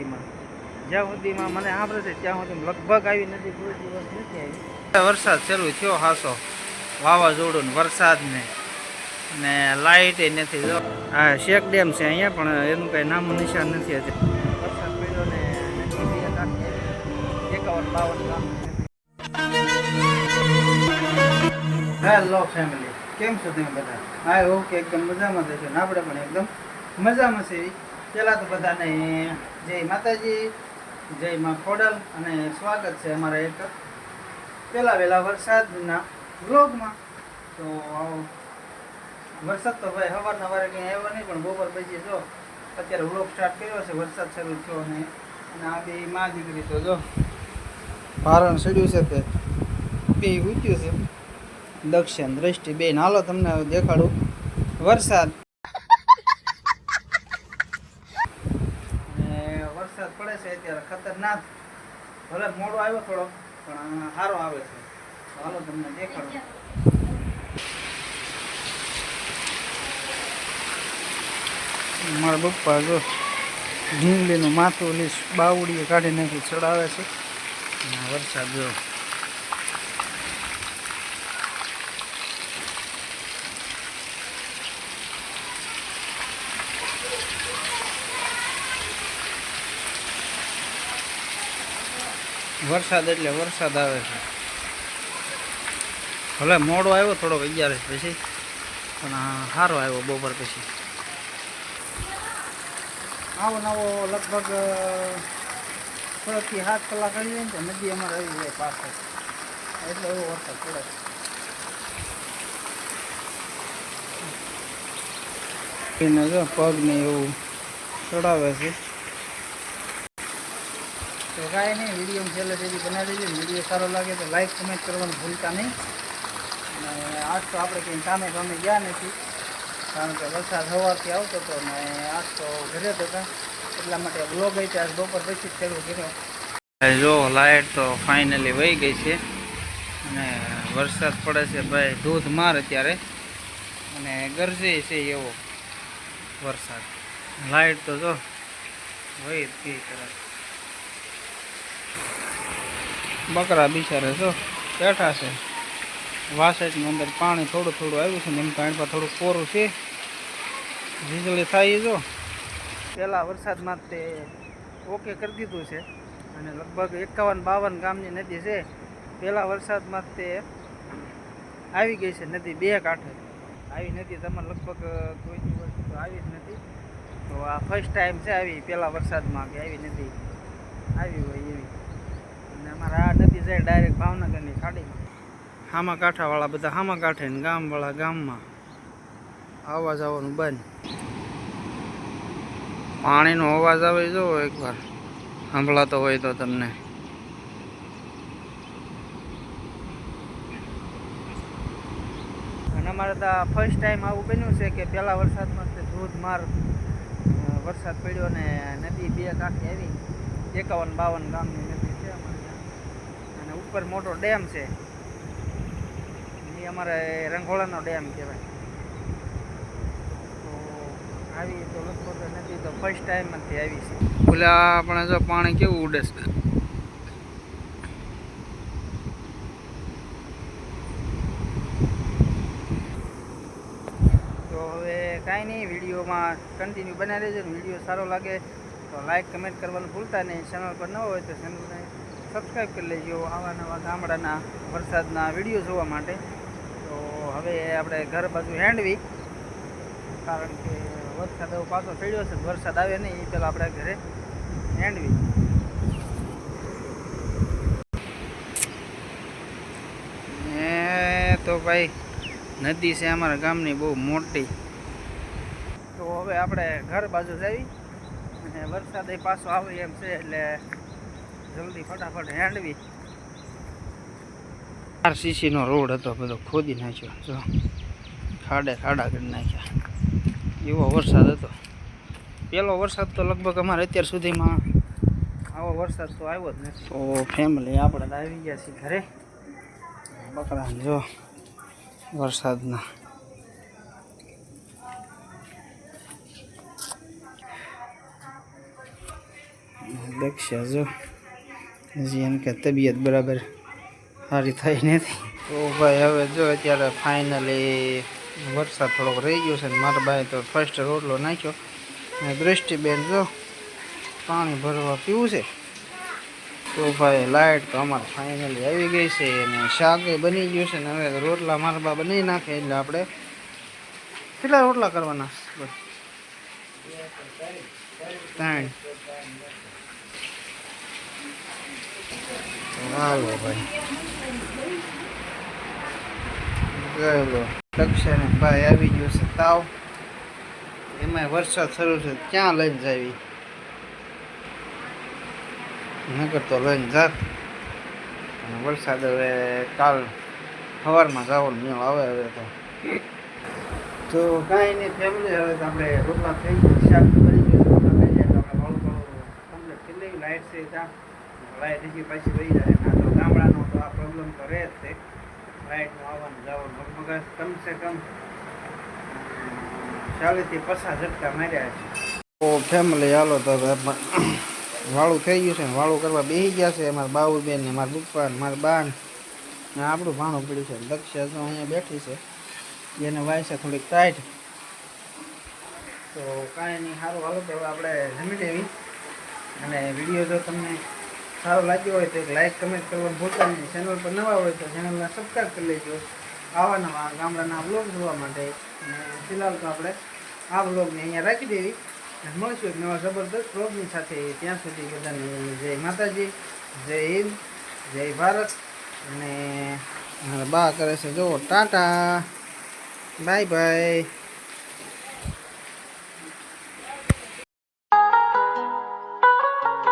સુધીમાં જ્યાં સુધીમાં મને સાંભળે છે ત્યાં સુધી લગભગ આવી નથી, કોઈ દિવસ નથી આવી. વરસાદ શરૂ થયો હાસો, વાવાઝોડું ને વરસાદ ને લાઇટ નથી. જો હા શેક ડેમ છે અહીંયા, પણ એનું કંઈ નામું નિશાન નથી. વરસાદ પડ્યો ને નદી 51-52 ગામ. હેલો ફેમિલી, કેમ છો તમે બધા? હા ઓકે, એકદમ મજામાં થશે ને આપણે પણ એકદમ મજામાં છે. પહેલાં તો બધાને જય માતાજી, જય માં ખોડલ, અને સ્વાગત છે અમારા એક પહેલા વહેલા વરસાદના વ્લોગમાં. તો વરસાદ તો ભાઈ સવારના વારે કંઈ આવ્યો નહીં, પણ બપોર પછી જો અત્યારે વ્લોગ સ્ટાર્ટ કર્યો છે. વરસાદ શરૂ થયો અને આ બે માં દીકરી તો જો ભારણ ચડ્યું છે તે બે ઉઠ્યું છે. દક્ષિણ દ્રષ્ટિ બે હાલો તમને દેખાડું વરસાદ. અને વરસાદ પડે છે અત્યારે ખતરનાક, ભલે મોડો આવ્યો થોડો પણ સારો આવે છે. હાલો તમને દેખાડું. મારા પપ્પા જો ઢીંગલીનું માથું ઓલી બાવડીએ કાઢી નાખી ચડાવે છે. વરસાદ જો વરસાદ એટલે વરસાદ આવે છે. ભલે મોડો આવ્યો થોડોક 11 પછી, પણ સારો આવ્યો બપોર પછી. આવો નવો લગભગ 6 થી 7 કલાક આવી જાય ને નદી અમારે આવી જાય પાછળ, એટલે એવો વરસાદ પડે. એને જો પગને એવું ચડાવે છે. તો કાંઈ નહીં, વિડીયો છેલ્લે સુધી બનાવી દેજો. વિડીયો સારો લાગે તો લાઈક કમેન્ટ કરવાનું ભૂલતા નહીં. અને આજ તો આપણે કંઈ કામે ગયા નથી, કારણ કે વરસાદ સવારથી આવતો હતો ને આજ તો ઘરે જ હતા, એટલા માટે વ્લોગ આવી આજ બપોર પછી જ શરૂ કર્યો. જો લાઇટ તો ફાઇનલી વહી ગઈ છે અને વરસાદ પડે છે ભાઈ ધોધમાર અત્યારે, અને ગરજે છે એવો વરસાદ. લાઇટ તો જો વહી જ ગઈ તરત. બકરા બિચારે જો બેઠા છે. વાસેટની અંદર પાણી થોડું થોડું આવ્યું છે ને એમ પાણી પર થોડું કોરું છે. વીજળી થાય જો પહેલાં વરસાદમાં તે ઓકે કરી દીધું છે, અને લગભગ 51-52 ગામની નદી છે. પહેલાં વરસાદમાં તે આવી ગઈ છે નદી બે કાંઠે. આવી નદી તમારે લગભગ કોઈ દિવસ તો આવી જ નથી. તો આ ફર્સ્ટ ટાઈમ છે આવી પહેલાં વરસાદમાં કે આવી નદી આવી હોય એવી. અને અમારા આ નદી જાય ડાયરેક્ટ ભાવનગરની ખાડીમાં. હામા કાંઠાવાળા બધા હામા કાંઠે ને ગામવાળા ગામમાં આવવા જવાનું બંધ. પાણીનો અવાજ આવે જો એકવાર સાંભળાતો હોય તો તમને. અને અમારે તો ફર્સ્ટ ટાઈમ આવું બન્યું છે કે પહેલાં વરસાદમાં ધોધમાર વરસાદ પડ્યો ને નદી બે કાંઠે આવી. 51-52 ગામની નદી છે અમારે ત્યાં, અને ઉપર મોટો ડેમ છે. એ અમારે રંઘોળાનો ડેમ કહેવાય. તો આવી તો લગભગ નદી તો ફર્સ્ટ ટાઈમ જ આવી છે. ઓલા આપણે જો પાણી કેવું ઉડે છે. તો હવે કાંઈ નહીં, વિડીયોમાં કન્ટિન્યુ બનાવી દેજો. વિડીયો સારો લાગે તો લાઈક કમેન્ટ કરવાનું ભૂલતા નહીં. ચેનલ પર ન હોય તો ચેનલને સબસ્ક્રાઈબ કરી લેજો આવા નવા ગામડાના વરસાદના વિડીયો જોવા માટે. તો હવે આપણે ઘર બાજુ હેંડવી, કારણ કે વરસાદ એવો પાછો પડ્યો છે. વરસાદ આવે નહીં એ પહેલાં આપણે ઘરે હેંડવી. તો ભાઈ નદી છે અમારા ગામની બહુ મોટી. તો હવે આપણે ઘર બાજુ જઈ, અને વરસાદ એ પાછો આવે એમ છે એટલે જલ્દી ફટાફટ હેંડવી. RCCનો રોડ હતો બધો ખોદી નાખ્યો, જો ખાડા કરી નાખ્યા. એવો વરસાદ હતો. પહેલો વરસાદ તો લગભગ અમારે અત્યાર સુધીમાં આવો વરસાદ તો આવ્યો જ નથી. તો ફેમિલી આપણે તો આવી ગયા છીએ ઘરે. બકરાને જો વરસાદના દક્ષા જો હજી એમ કે તબિયત બરાબર સારી થઈ નથી. તો ભાઈ હવે જો અત્યારે ફાઇનલી વરસાદ થોડોક રહી ગયો છે ને મારા ભાઈ તો ફર્સ્ટ રોટલો નાખ્યો અને દૃષ્ટિબેન જો પાણી ભરવા પીવું છે. તો ભાઈ લાઇટ તો અમારે ફાઇનલી આવી ગઈ છે અને શાકે બની ગયું છે ને હવે રોટલા મારા બા બનાવી નાખે એટલે આપણે કેટલા રોટલા કરવાના? 3. હાલો ભાઈ ગયેલો દક્ષાને ભાઈ આવી ગયો છે તાવ, એમાં વરસાદ શરૂ છે ક્યાં લઈને જાવી, નગર તો લઈને જાત અને વરસાદ હવે કાલ સવારમાં જવાનો મેળ આવે હવે તો કાંઈ નહીં ફેમિલી. હવે તો આપણે રોટલા થઈ ગયા, શાક બની ગયું, રોટલા થઈ જાય તો આપણે વાળું કમ્પ્લીટ કરી લઈએ. લાઇટ છે ત્યાં લાઇટ હજી પાછી વહી જાય. આ તો ગામડાનો તો આ પ્રોબ્લેમ તો રહે જ છે, લાઇટનું આવવાનું જવાનું મગમગાસ કમસે કમ 40 થી 50 ઝટકા માર્યા છે. તો ફેમિલી હાલો તો હવે વાળું થઈ ગયું છે ને વાળું કરવા બેસી ગયા છે અમારા બાબુબેન ને મારા પપ્પા ને મારા બા ને આપણું ભાણું પડ્યું છે. દક્ષા તો અહીંયા બેઠી છે, એને વાય છે થોડીક ટાઈટ. તો કાંઈ નહીં, સારું હાલો તો આપણે જમી લેવી. અને વિડીયો જો તમને સારો લાગ્યો હોય તો એક લાઇક કમેન્ટ કરવાનું ભૂલતા નહીં. ચેનલ પર નવા હોય તો ચેનલને સબસ્ક્રાઈબ કરી લેજો આવા નવા ગામડાના બ્લોગ જોવા માટે. અને ફિલહાલ તો આપણે આ બ્લોગને અહીંયા રાખી દેવી. મળશું એક નવા જબરદસ્ત બ્લોગની સાથે. ત્યાં સુધી બધાને જય માતાજી, જય હિન્દ, જય ભારત. અને બા કરે છે જો ટાટા, બાય બાય.